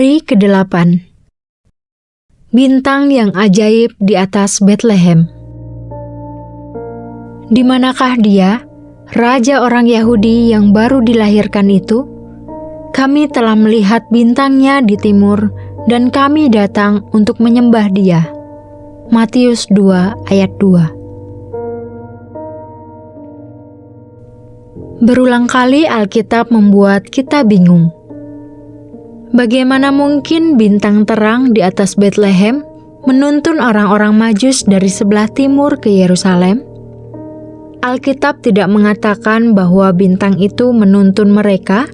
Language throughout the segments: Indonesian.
Hari ke-8. Bintang yang ajaib di atas Betlehem. Di manakah dia, raja orang Yahudi yang baru dilahirkan itu? Kami telah melihat bintangnya di timur, dan kami datang untuk menyembah dia. Matius 2 ayat 2. Berulang kali Alkitab membuat kita bingung. Bagaimana mungkin bintang terang di atas Betlehem menuntun orang-orang Majus dari sebelah timur ke Yerusalem? Alkitab tidak mengatakan bahwa bintang itu menuntun mereka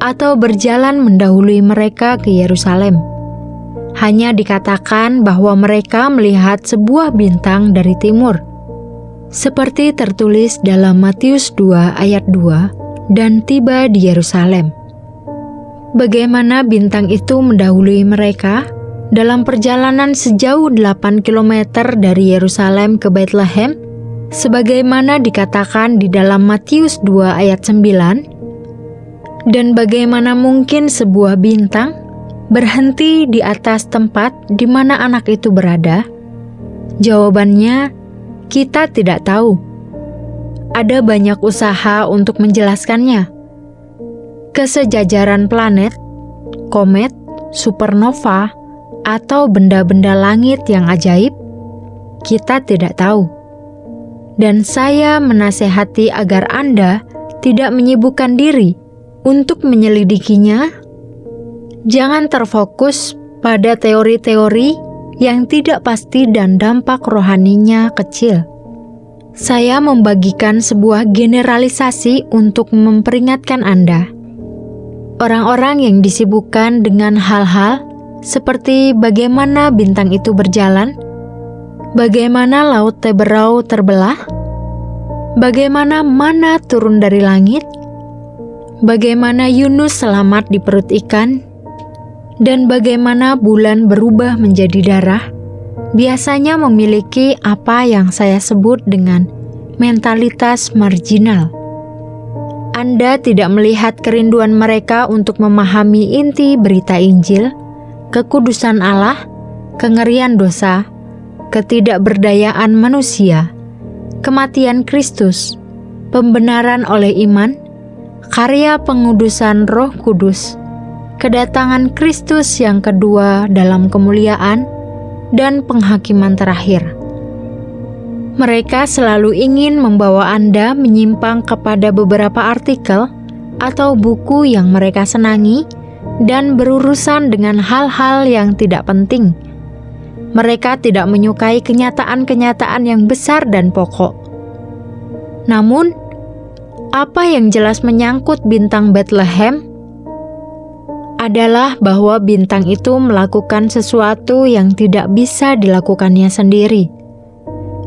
atau berjalan mendahului mereka ke Yerusalem. Hanya dikatakan bahwa mereka melihat sebuah bintang dari timur, seperti tertulis dalam Matius 2 ayat 2, dan tiba di Yerusalem. Bagaimana bintang itu mendahului mereka dalam perjalanan sejauh 8 km dari Yerusalem ke Bethlehem, sebagaimana dikatakan di dalam Matius 2 ayat 9? Dan bagaimana mungkin sebuah bintang berhenti di atas tempat di mana anak itu berada? Jawabannya, kita tidak tahu. Ada banyak usaha untuk menjelaskannya. Kesejajaran planet, komet, supernova, atau benda-benda langit yang ajaib, kita tidak tahu. Dan saya menasehati agar Anda tidak menyibukkan diri untuk menyelidikinya. Jangan terfokus pada teori-teori yang tidak pasti dan dampak rohaninya kecil. Saya membagikan sebuah generalisasi untuk memperingatkan Anda. Orang-orang yang disibukkan dengan hal-hal seperti bagaimana bintang itu berjalan, bagaimana laut Teberau terbelah, bagaimana mana turun dari langit, bagaimana Yunus selamat di perut ikan, dan bagaimana bulan berubah menjadi darah, biasanya memiliki apa yang saya sebut dengan mentalitas marginal. Anda tidak melihat kerinduan mereka untuk memahami inti berita Injil, kekudusan Allah, kengerian dosa, ketidakberdayaan manusia, kematian Kristus, pembenaran oleh iman, karya pengudusan Roh Kudus, kedatangan Kristus yang kedua dalam kemuliaan, dan penghakiman terakhir. Mereka selalu ingin membawa Anda menyimpang kepada beberapa artikel atau buku yang mereka senangi dan berurusan dengan hal-hal yang tidak penting. Mereka tidak menyukai kenyataan-kenyataan yang besar dan pokok. Namun, apa yang jelas menyangkut bintang Bethlehem adalah bahwa bintang itu melakukan sesuatu yang tidak bisa dilakukannya sendiri.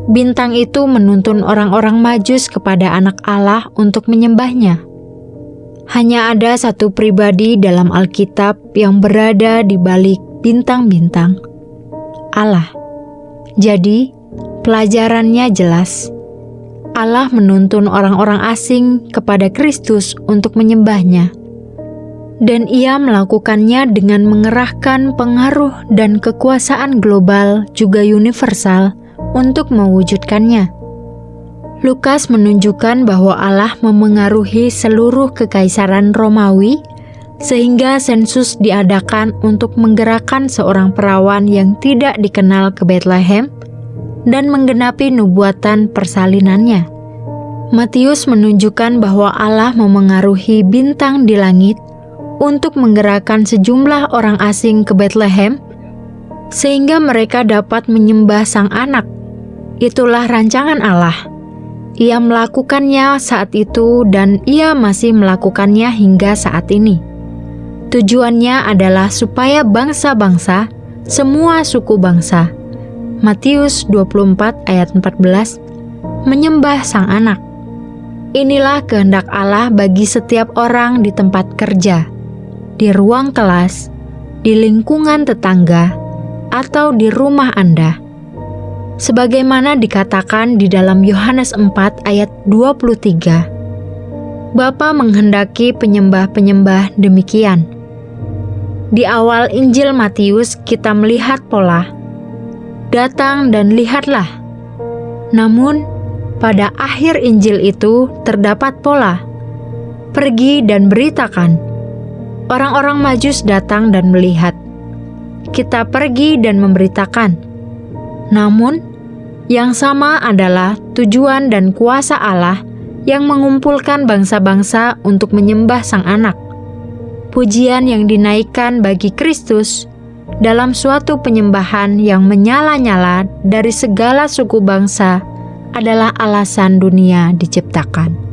Bintang itu menuntun orang-orang Majus kepada anak Allah untuk menyembahnya. Hanya ada satu pribadi dalam Alkitab yang berada di balik bintang-bintang, Allah. Jadi, pelajarannya jelas. Allah menuntun orang-orang asing kepada Kristus untuk menyembahnya. Dan ia melakukannya dengan mengerahkan pengaruh dan kekuasaan global juga universal untuk mewujudkannya. Lukas menunjukkan bahwa Allah memengaruhi seluruh kekaisaran Romawi sehingga sensus diadakan untuk menggerakkan seorang perawan yang tidak dikenal ke Bethlehem dan menggenapi nubuatan persalinannya. Matius menunjukkan bahwa Allah memengaruhi bintang di langit untuk menggerakkan sejumlah orang asing ke Bethlehem sehingga mereka dapat menyembah Sang Anak. Itulah rancangan Allah. Ia melakukannya saat itu dan ia masih melakukannya hingga saat ini. Tujuannya adalah supaya bangsa-bangsa, semua suku bangsa, Matius 24 ayat 14, menyembah Sang Anak. Inilah kehendak Allah bagi setiap orang di tempat kerja, di ruang kelas, di lingkungan tetangga, atau di rumah Anda. Sebagaimana dikatakan di dalam Yohanes 4 ayat 23, Bapa menghendaki penyembah-penyembah demikian. Di awal Injil Matius kita melihat pola, datang dan lihatlah. Namun, pada akhir Injil itu terdapat pola, pergi dan beritakan. Orang-orang Majus datang dan melihat. Kita pergi dan memberitakan. Namun, yang sama adalah tujuan dan kuasa Allah yang mengumpulkan bangsa-bangsa untuk menyembah Sang Anak. Pujian yang dinaikkan bagi Kristus dalam suatu penyembahan yang menyala-nyala dari segala suku bangsa adalah alasan dunia diciptakan.